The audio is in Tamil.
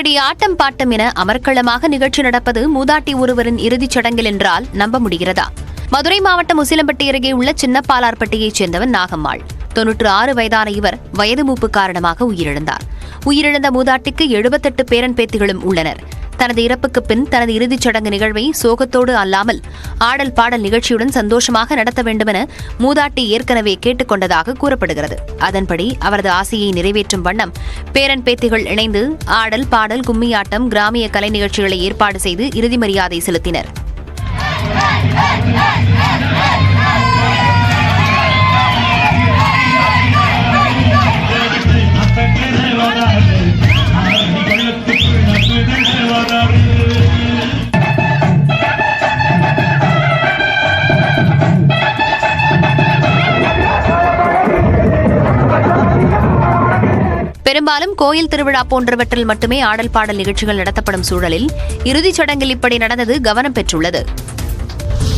இப்படி ஆட்டம் பாட்டம் என அமர்க்களமாக நிகழ்ச்சி நடப்பது மூதாட்டி ஒருவரின் இறுதிச் சடங்கில் என்றால் நம்ப முடிகிறதா? மதுரை மாவட்டம் உசிலம்பட்டி அருகே உள்ள சின்னப்பாலார்பட்டியைச் சேர்ந்தவன் நாகம்மாள். 96 வயதான இவர் வயது மூப்பு காரணமாக உயிரிழந்தார். உயிரிழந்த மூதாட்டிக்கு 78 பேரன் பேத்திகளும் உள்ளனர். தனது இறப்புக்கு பின் தனது இறுதிச் சடங்கு நிகழ்வை சோகத்தோடு அல்லாமல் ஆடல் பாடல் நிகழ்ச்சியுடன் சந்தோஷமாக நடத்த வேண்டுமென மூதாட்டி ஏற்கனவே கேட்டுக் கொண்டதாக கூறப்படுகிறது. அதன்படி அவரது ஆசையை நிறைவேற்றும் வண்ணம் பேரன் பேத்திகள் இணைந்து ஆடல் பாடல் கும்மியாட்டம் கிராமிய கலை நிகழ்ச்சிகளை ஏற்பாடு செய்து இறுதி மரியாதை செலுத்தினர். பெரும்பாலும் கோயில் திருவிழா போன்றவற்றில் மட்டுமே ஆடல் பாடல் நிகழ்ச்சிகள் நடத்தப்படும் சூழலில் இறுதிச் சடங்கில் இப்படி நடந்தது கவனம் பெற்றுள்ளது.